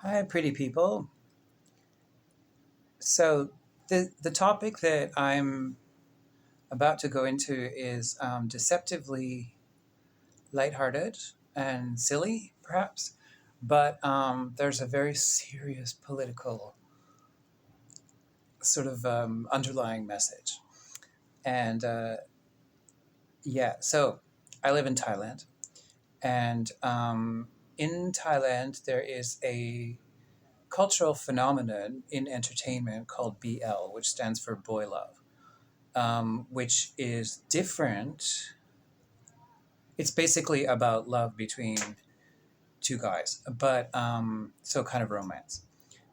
Hi, pretty people. So the topic that I'm about to go into is deceptively lighthearted and silly, perhaps, but there's a very serious political sort of underlying message. And yeah, so I live in Thailand, and in Thailand there is a cultural phenomenon in entertainment called BL, which stands for boy love. Which is different. It's basically about love between two guys, but so kind of romance.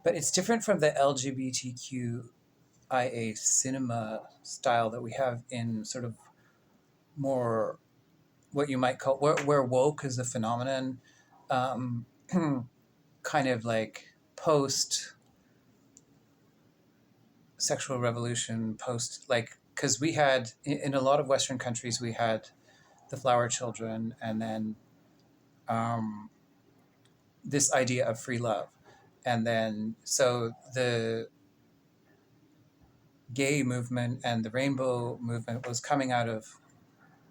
But it's different from the LGBTQIA cinema style that we have in sort of more what you might call where woke is a phenomenon, um, kind of like post sexual revolution, post like because we had in a lot of Western countries we had the flower children and then um, this idea of free love. And then, so the gay movement and the rainbow movement was coming out of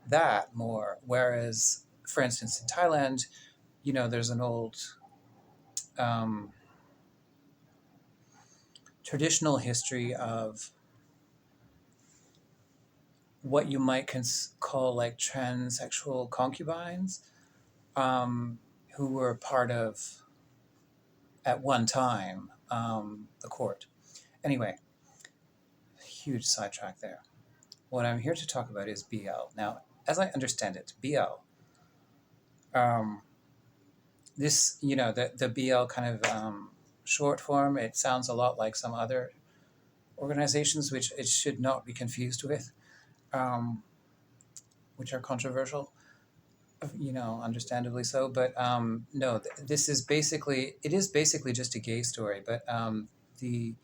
that more. Whereas, for instance, in Thailand, there's an old um, traditional history of what you might call like transsexual concubines, um, who were part of, at one time, the court. Anyway, huge sidetrack there. What I'm here to talk about is BL. Now, as I understand it, BL, um, the BL kind of short form, it sounds a lot like some other organizations, which it should not be confused with, um, which are controversial, understandably so. But no, it is basically just a gay story, but the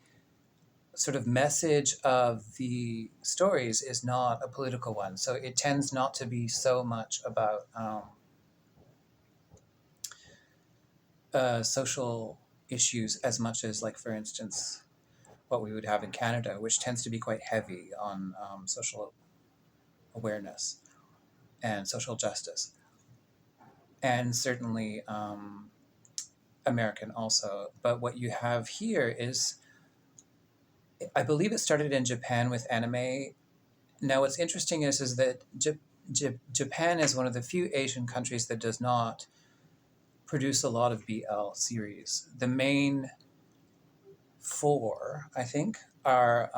sort of message of the stories is not a political one. So it tends not to be so much about social issues as much as, like, for instance, what we would have in Canada, which tends to be quite heavy on social awareness and social justice. And certainly American also. But what you have here is, I believe it started in Japan with anime. Now, what's interesting is that Japan is one of the few Asian countries that does not produce a lot of BL series. The main four, I think, are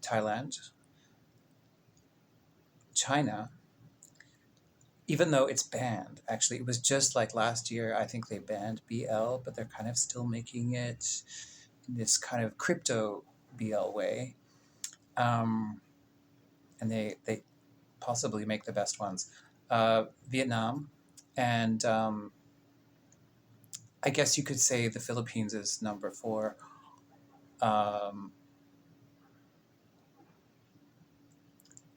Thailand, China, even though it's banned. Actually, it was just like last year, I think they banned BL, but they're kind of still making it in this kind of crypto BL way. Um, and they possibly make the best ones. Vietnam, and I guess you could say the Philippines is number four. Um,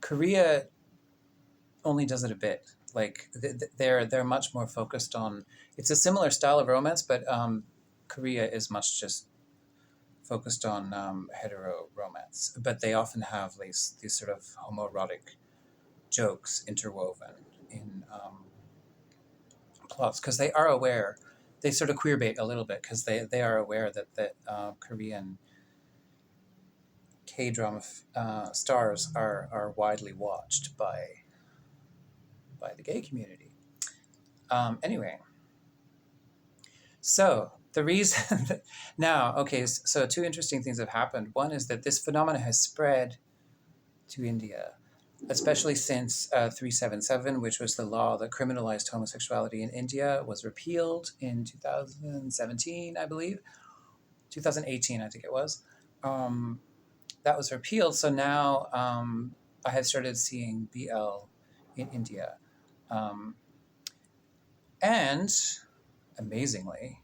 Korea only does it a bit. Like they're much more focused on. It's a similar style of romance, but Korea is much just focused on hetero romance. But they often have these sort of homoerotic jokes interwoven in plots because they are aware. They sort of queerbait a little bit because they are aware that Korean K drama stars are widely watched by the gay community. Anyway, so the reason that now, okay, so two interesting things have happened. One is that this phenomenon has spread to India, especially since 377, which was the law that criminalized homosexuality in India, was repealed in 2017, I believe. 2018, I think it was. Um, that was repealed. So now I have started seeing BL in India. Um, and amazingly,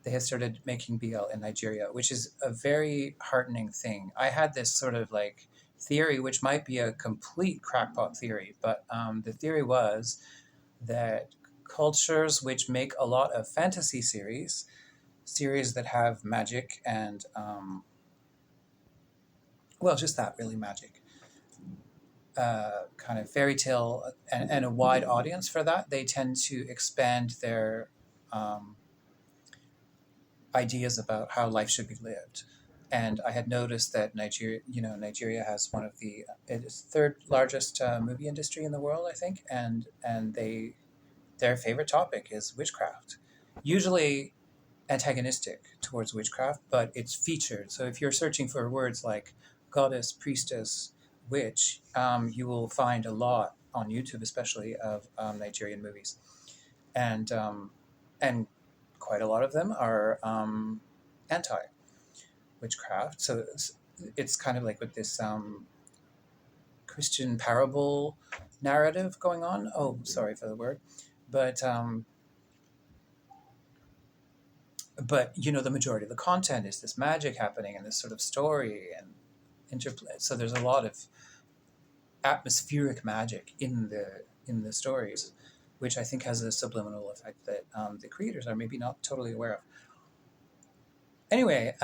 they have started making BL in Nigeria, which is a very heartening thing. I had this sort of like theory, which might be a complete crackpot theory, but the theory was that cultures which make a lot of fantasy series that have magic and well, just that really magic, kind of fairy tale, and a wide audience for that, they tend to expand their um, ideas about how life should be lived. And I had noticed that Nigeria has one of the it is third largest movie industry in the world, I think, and their favorite topic is witchcraft, usually antagonistic towards witchcraft, but it's featured. So if you're searching for words like goddess, priestess, witch, you will find a lot on YouTube, especially of Nigerian movies, and and quite a lot of them are anti witchcraft. So it's kind of like with this Christian parable narrative going on. Oh, sorry for the word, but the majority of the content is this magic happening and this sort of story and interplay. So there's a lot of atmospheric magic in the stories, which I think has a subliminal effect that the creators are maybe not totally aware of. Anyway,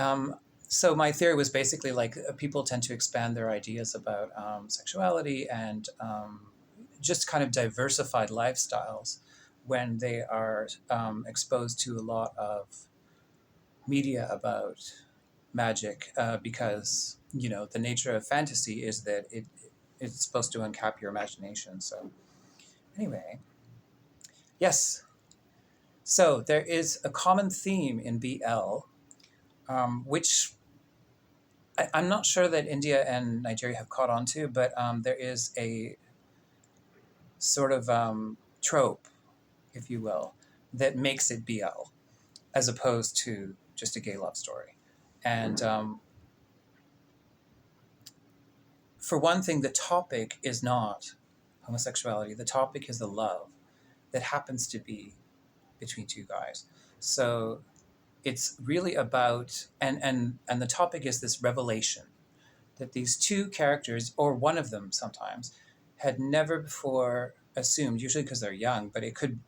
so my theory was basically like people tend to expand their ideas about sexuality and just kind of diversified lifestyles when they are exposed to a lot of media about magic, because the nature of fantasy is that it's supposed to uncap your imagination. So anyway, yes. So there is a common theme in BL, which I'm not sure that India and Nigeria have caught on to, but there is a sort of trope, if you will, that makes it BL as opposed to just a gay love story. And for one thing, the topic is not homosexuality. The topic is the love that happens to be between two guys. So it's really about, and the topic is this revelation that these two characters, or one of them sometimes, had never before assumed, usually because they're young, but it could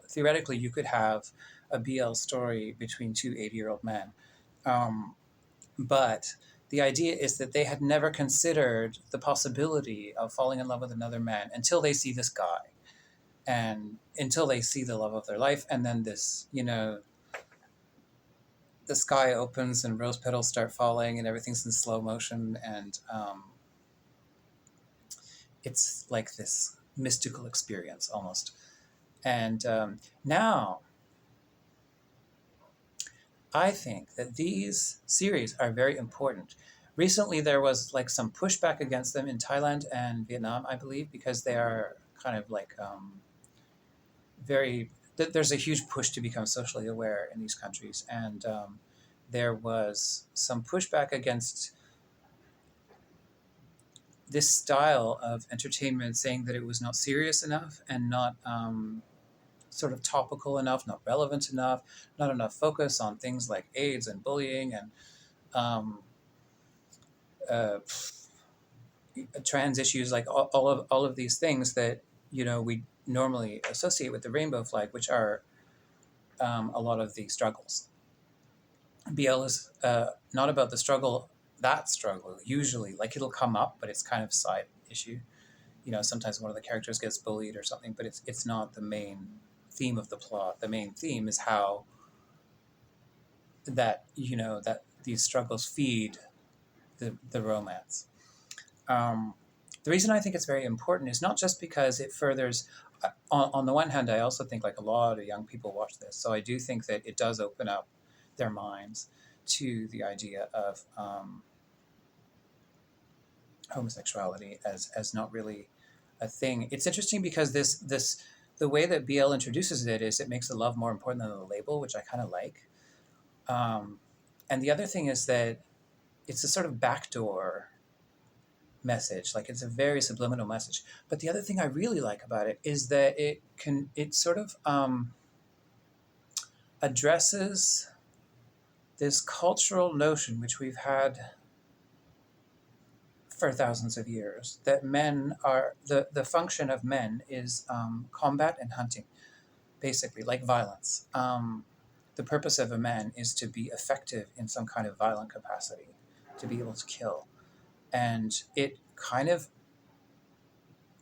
theoretically you could have a BL story between two 80-year-old men. But the idea is that they had never considered the possibility of falling in love with another man until they see this guy and until they see the love of their life. And then the sky opens and rose petals start falling and everything's in slow motion. And it's like this mystical experience almost. And now I think that these series are very important. Recently, there was like some pushback against them in Thailand and Vietnam, I believe, because they are kind of like there's a huge push to become socially aware in these countries. And there was some pushback against this style of entertainment, saying that it was not serious enough and not sort of topical enough, not relevant enough, not enough focus on things like AIDS and bullying and um, uh, trans issues, like all of these things that we normally associate with the rainbow flag, which are a lot of the struggles. BL is not about the struggle. That struggle usually, like, it'll come up, but it's kind of side issue. Sometimes one of the characters gets bullied or something, but it's not the main theme of the plot. The main theme is how that these struggles feed the romance. Um, the reason I think it's very important is not just because it furthers. On the one hand, I also think like a lot of young people watch this, so I do think that it does open up their minds to the idea of homosexuality as not really a thing. It's interesting because this the way that BL introduces it is it makes the love more important than the label, which I kind of like. Um, and the other thing is that it's a sort of backdoor message, like it's a very subliminal message. But the other thing I really like about it is that it sort of addresses this cultural notion which we've had for thousands of years, that men are the function of men is combat and hunting. basically, like violence. The purpose of a man is to be effective in some kind of violent capacity, to be able to kill. And it kind of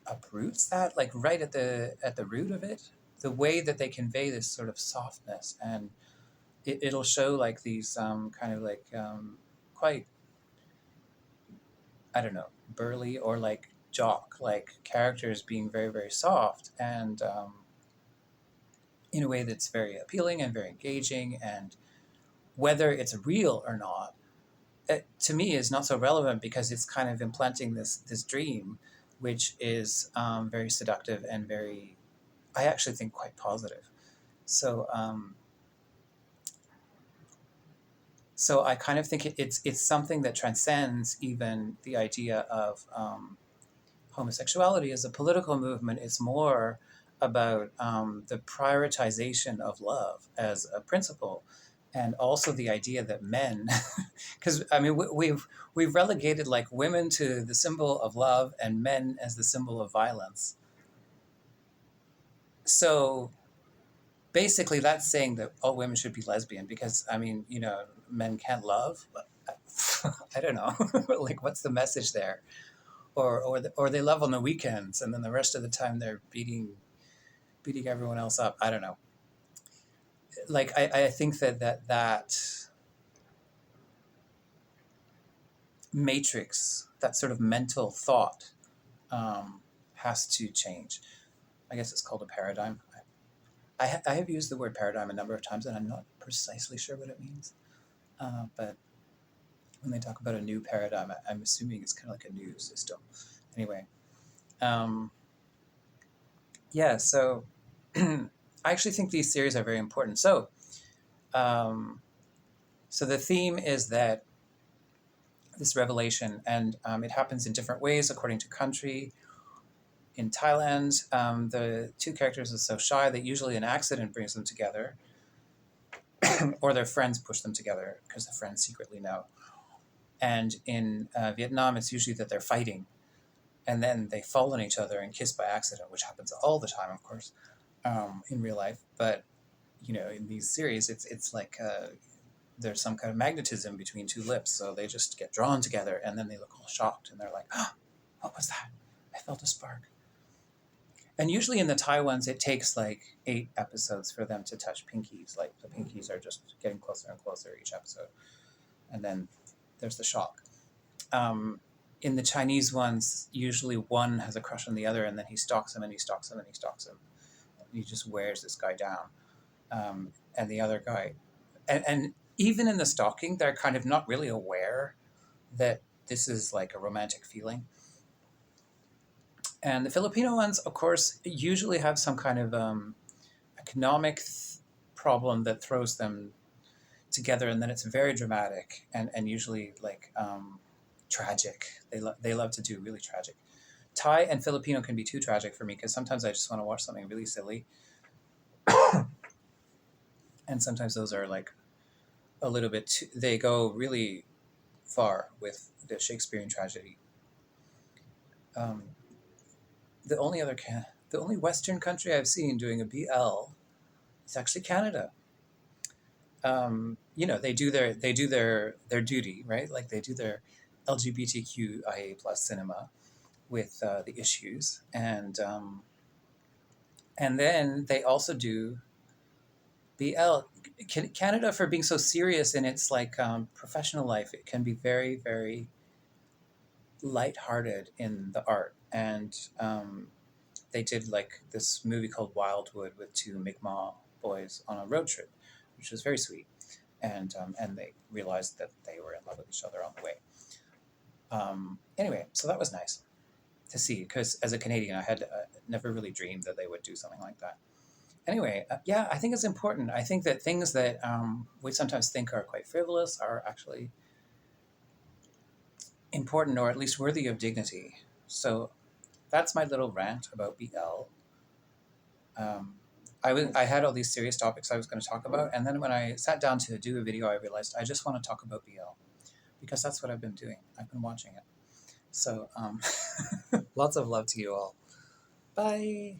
uproots that, like right at the root of it, the way that they convey this sort of softness. And it'll show like these kind of like quite, I don't know, burly or like jock like characters being very, very soft, and in a way that's very appealing and very engaging. And whether it's real or not, it, to me, is not so relevant, because it's kind of implanting this dream, which is very seductive and very, I actually think, quite positive. So so I kind of think it's something that transcends even the idea of homosexuality as a political movement. It's more about the prioritization of love as a principle, and also the idea that men, because I mean we've relegated like women to the symbol of love and men as the symbol of violence. So basically, that's saying that all women should be lesbian, because I mean, you know, men can't love. I don't know, like what's the message there? Or they love on the weekends, and then the rest of the time they're beating everyone else up. I don't know. Like I think that matrix, that sort of mental thought, has to change. I guess it's called a paradigm. I have used the word paradigm a number of times, and I'm not precisely sure what it means. But when they talk about a new paradigm, I'm assuming it's kind of like a new system. Anyway, um, yeah. So I actually think these theories are very important. Um, so the theme is that this revelation, and it happens in different ways according to country. In Thailand, the two characters are so shy that usually an accident brings them together, or their friends push them together because the friends secretly know. And in Vietnam, it's usually that they're fighting, and then they fall on each other and kiss by accident, which happens all the time, of course, in real life. But you know, in these series, it's like there's some kind of magnetism between two lips, so they just get drawn together, and then they look all shocked, and they're like, "Oh, what was that? I felt a spark." And usually in the Thai ones, it takes like 8 episodes for them to touch pinkies. Like the pinkies are just getting closer and closer each episode, and then there's the shock. In the Chinese ones, usually one has a crush on the other, and then he stalks him and he stalks him and he stalks him. And he just wears this guy down. And the other guy, and even in the stalking, they're kind of not really aware that this is like a romantic feeling. And the Filipino ones, of course, usually have some kind of economic problem that throws them together, and then it's very dramatic and usually like tragic. They love to do really tragic. Thai and Filipino can be too tragic for me, because sometimes I just want to watch something really silly, and sometimes those are like a little bit too, they go really far with the Shakespearean tragedy. Um, the only other the only Western country I've seen doing a BL is actually Canada. You know, they do their duty, right? Like they do their LGBTQIA plus cinema with the issues, and then they also do BL. Canada, for being so serious in its like professional life, it can be very, very lighthearted in the art. And they did like this movie called Wildwood with two Mi'kmaq boys on a road trip, which was very sweet. And they realized that they were in love with each other on the way. Anyway, so that was nice to see, because as a Canadian, I had never really dreamed that they would do something like that. Anyway, yeah, I think it's important. I think that things that we sometimes think are quite frivolous are actually important, or at least worthy of dignity. So that's my little rant about BL. Um, I had all these serious topics I was going to talk about, and then when I sat down to do a video, I realized I just want to talk about BL, because that's what I've been doing. I've been watching it. So lots of love to you all. Bye.